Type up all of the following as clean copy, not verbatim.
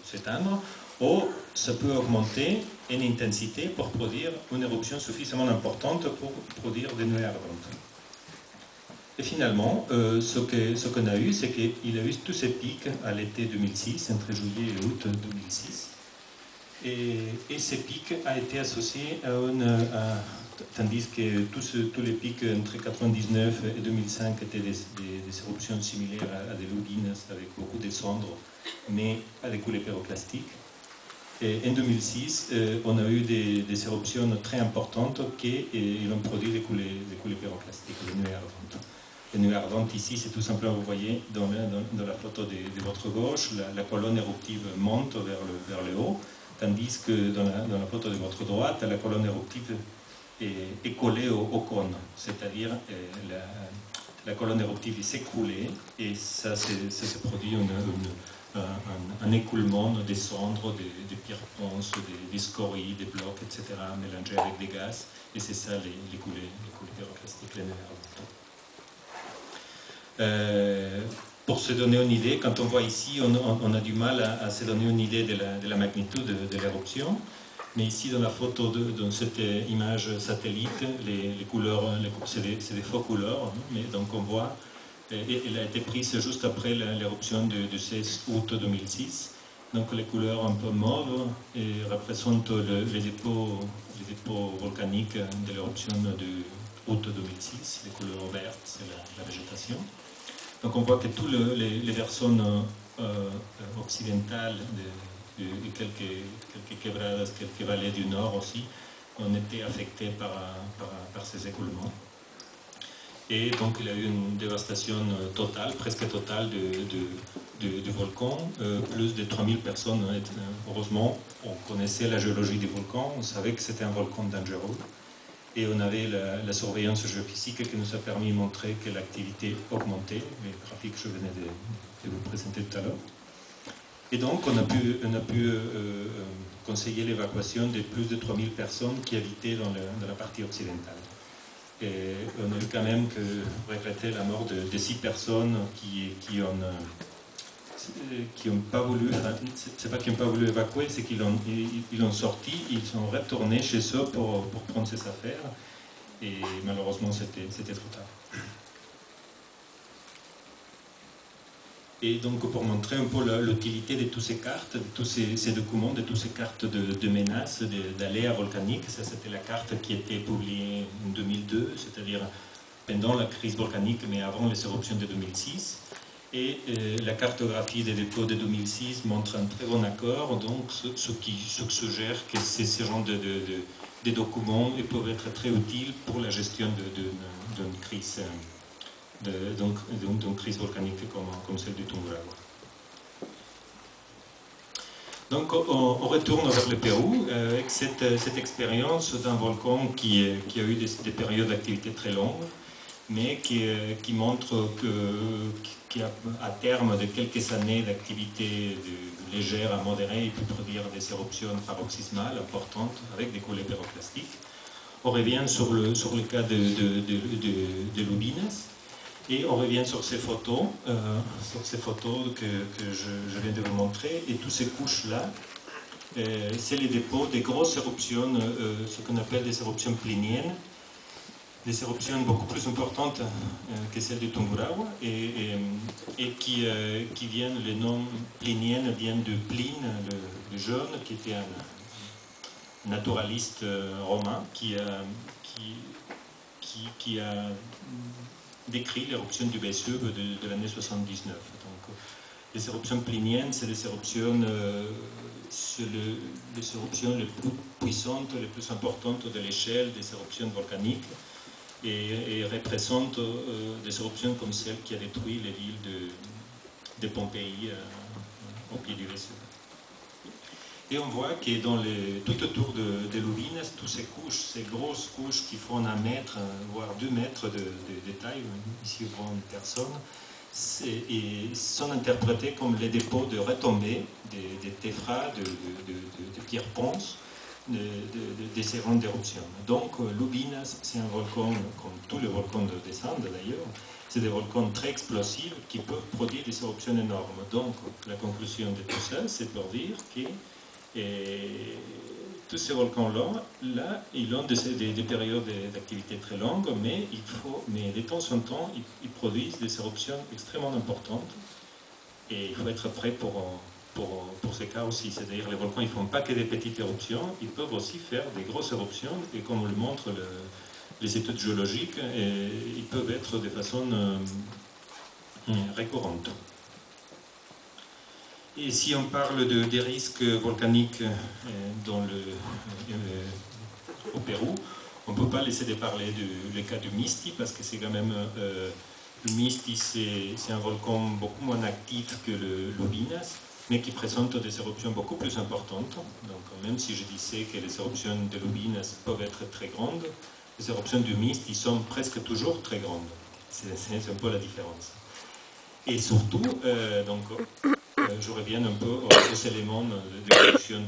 s'éteindre, ou ça peut augmenter en intensité pour produire une éruption suffisamment importante pour produire des nuées ardentes. Et finalement, ce qu'on a eu, c'est qu'il a eu tous ces pics à l'été 2006, entre juillet et août 2006. Et ces pics ont été associés tandis que tous les pics entre 1999 et 2005 étaient des éruptions similaires à des lubines avec beaucoup de cendres, mais à des coulées pyroclastiques. Et en 2006, on a eu des éruptions très importantes qui ont produit des coulées pyroclastiques, des nuées ardentes. Les nuées ardentes, ici, c'est tout simplement, vous voyez, dans la photo de votre gauche, la colonne éruptive monte vers le haut, tandis que dans la photo de votre droite, la colonne éruptive est collée au cône, c'est-à-dire la colonne éruptive s'est écroulée et ça se produit un écoulement des cendres, des pierres ponces, des scories, des blocs, etc., mélangés avec des gaz, et c'est ça les coulées pyroclastiques, les nuées ardentes. Pour se donner une idée, quand on voit ici, on a du mal à se donner une idée de la magnitude de l'éruption. Mais ici, dans la photo, dans cette image satellite, les couleurs, c'est des faux couleurs. Hein, mais donc on voit, elle a été prise juste après l'éruption du 16 août 2006. Donc les couleurs un peu mauves représentent les dépôts volcaniques de l'éruption de août 2006. Les couleurs vertes, c'est la végétation. Donc on voit que toutes les versants occidentales et quelques quebradas, quelques vallées du nord aussi, ont été affectées par ces écoulements. Et donc il y a eu une dévastation totale, presque totale du volcan. Plus de 3000 personnes, heureusement, on connaissait la géologie du volcan, on savait que c'était un volcan dangereux. Et on avait la surveillance géophysique qui nous a permis de montrer que l'activité augmentait, les graphiques que je venais de vous présenter tout à l'heure. Et donc on a pu conseiller l'évacuation de plus de 3000 personnes qui habitaient dans la partie occidentale. Et on a eu quand même que regretter la mort de 6 personnes qui ont pas voulu, c'est pas qu'ils n'ont pas voulu évacuer, c'est qu'ils ont sorti, ils sont retournés chez eux pour prendre ses affaires, et malheureusement c'était trop tard. Et donc pour montrer un peu l'utilité de toutes ces cartes, de tous ces documents, de toutes ces cartes de menaces, d'aléas volcaniques, ça c'était la carte qui a été publiée en 2002, c'est-à-dire pendant la crise volcanique, mais avant les éruptions de 2006. Et la cartographie des dépôts de 2006 montre un très bon accord, donc ce qui suggère que ce genre de documents peuvent être très utiles pour la gestion d'une crise, d'une crise volcanique comme celle du Tungurahua. Donc on retourne vers le Pérou avec cette expérience d'un volcan qui a eu des périodes d'activité très longues, mais qui montre qu'à terme de quelques années d'activité légère à modérée, il peut produire des éruptions paroxysmales importantes avec des coulées pyroclastiques. On revient sur le cas de Lubines, et on revient sur ces photos que je viens de vous montrer, et toutes ces couches-là, c'est les dépôts des grosses éruptions, ce qu'on appelle des éruptions pliniennes, des éruptions beaucoup plus importantes que celles du Tungurahua, et qui viennent, les noms pliniennes viennent de Pline, le jeune, qui était un naturaliste romain, qui a décrit l'éruption du Vésuve de l'année 79. Donc, les éruptions pliniennes, c'est les éruptions les plus puissantes, les plus importantes de l'échelle des éruptions volcaniques, et représente des éruptions comme celle qui a détruit les villes de Pompéi au pied du Vésuve. Et on voit que tout autour de Lubines, toutes ces couches, ces grosses couches qui font 1 mètre, voire 2 mètres de taille, ici on voit une personne, sont interprétées comme les dépôts de retombées, des téphras, de pierres ponces, de ces rangs d'éruption. Donc, Lubinas, c'est un volcan, comme tous les volcans de descente d'ailleurs, c'est des volcans très explosifs qui peuvent produire des éruptions énormes. Donc, la conclusion de tout ça, c'est pour dire que tous ces volcans-là, ils ont des périodes d'activité très longues, mais de temps en temps, ils produisent des éruptions extrêmement importantes. Et il faut être prêt pour ces cas aussi. C'est-à-dire les volcans, ils ne font pas que des petites éruptions, ils peuvent aussi faire des grosses éruptions, et comme le montrent les études géologiques, ils peuvent être de façon récurrente. Et si on parle des risques volcaniques au Pérou, on ne peut pas laisser de parler du cas du Misti, parce que c'est quand même... le Misti, c'est un volcan beaucoup moins actif que le Lubinas, mais qui présente des éruptions beaucoup plus importantes. Donc même si je disais que les éruptions de Lubinas peuvent être très grandes, les éruptions du Misti sont presque toujours très grandes. C'est un peu la différence. Et surtout, je reviens un peu aux éléments de réduction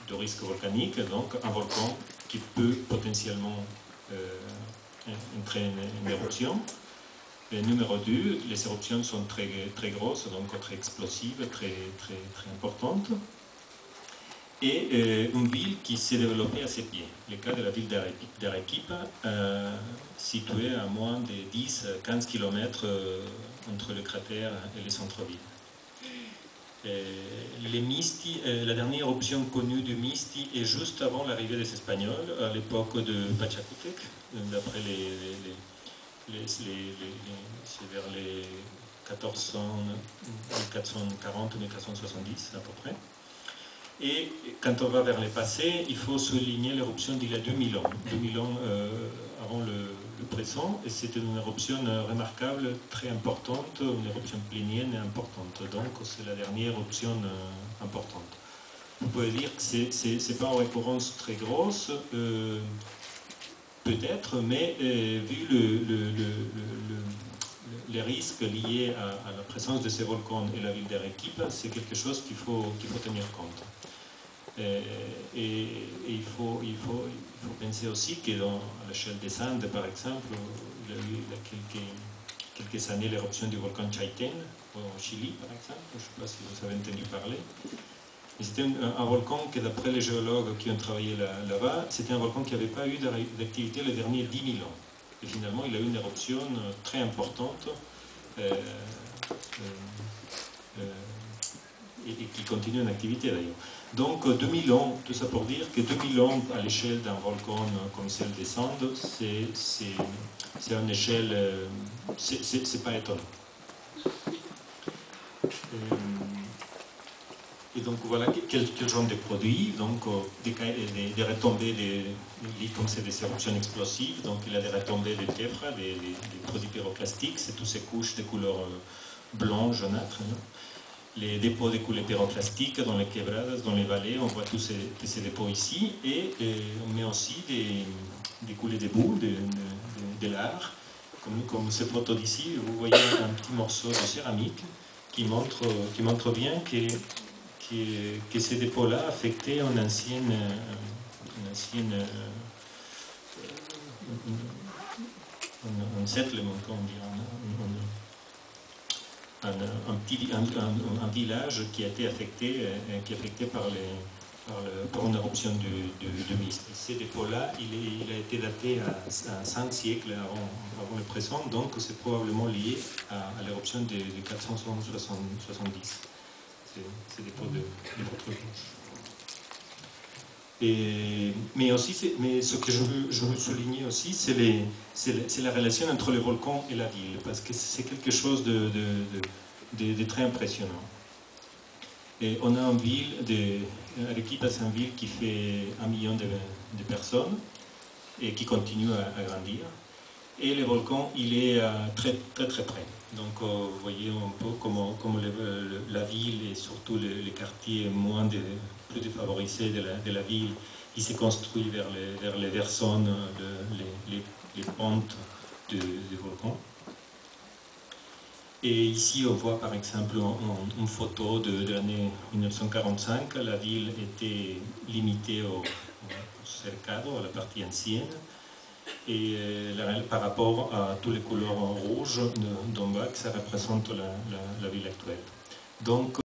de risque volcanique. Donc, un volcan qui peut potentiellement entraîner une éruption. Et numéro 2, les éruptions sont très, très grosses, donc très explosives, très, très, très importantes. Et une ville qui s'est développée à ses pieds. Le cas de la ville d'Arequipa, située à moins de 10-15 km entre le cratère et le centre-ville. La dernière éruption connue du Misti est juste avant l'arrivée des Espagnols, à l'époque de Pachacutec, d'après c'est vers les 1440-1470 à peu près. Et quand on va vers le passé, il faut souligner l'éruption d'il y a 2000 ans. 2000 ans avant le présent, et c'était une éruption remarquable, très importante, une éruption plénienne importante. Donc c'est la dernière éruption importante. Vous pouvez dire que ce n'est pas une récurrence très grosse, peut-être, mais vu les risques liés à la présence de ces volcans et la ville d'Arequipa, c'est quelque chose qu'il faut tenir compte. Et il faut penser aussi qu'à l'échelle des Andes, par exemple, il y a eu quelques années l'éruption du volcan Chaitén, au Chili, par exemple, je ne sais pas si vous avez entendu parler. C'était un volcan que, d'après les géologues qui ont travaillé là-bas, c'était un volcan qui n'avait pas eu d'activité les derniers 10 000 ans. Et finalement, il a eu une éruption très importante et qui continue en activité d'ailleurs. Donc 2000 ans, tout ça pour dire que 2000 ans à l'échelle d'un volcan comme celle des Andes, c'est une échelle, c'est pas étonnant. Et donc voilà quel genre de produits, donc des retombées, comme c'est des éruptions explosives, donc il y a des retombées de téfra, des produits pyroclastiques, c'est toutes ces couches de couleur blanc, jaunâtre. Hein. Les dépôts de coulées pyroclastiques dans les quebradas, dans les vallées, on voit tous ces dépôts ici, et on met aussi des coulées de boue, de l'art, comme ces photos d'ici, vous voyez un petit morceau de céramique qui montre bien que ces dépôts-là affectaient un settlement, comment dire, un village qui a été affecté par une éruption du Misti. Ces dépôts-là, il a été daté à 5 siècles avant le présent, donc c'est probablement lié à l'éruption de 470. C'est des dépôts de votre gauche. Mais ce que je veux souligner aussi, c'est la relation entre le volcan et la ville, parce que c'est quelque chose de très impressionnant. Et on a une ville, Arequipa, c'est une ville qui fait 1 million de personnes et qui continue à grandir. Et le volcan, il est très très très près. Donc vous voyez un peu comment la ville et surtout les quartiers plus défavorisés de la ville, il s'est construit vers les versants, les pentes du volcan. Et ici, on voit par exemple une photo de l'année 1945. La ville était limitée au cercado, à la partie ancienne. Et par rapport à tous les couleurs rouges d'en bas, ça représente la ville actuelle. Donc,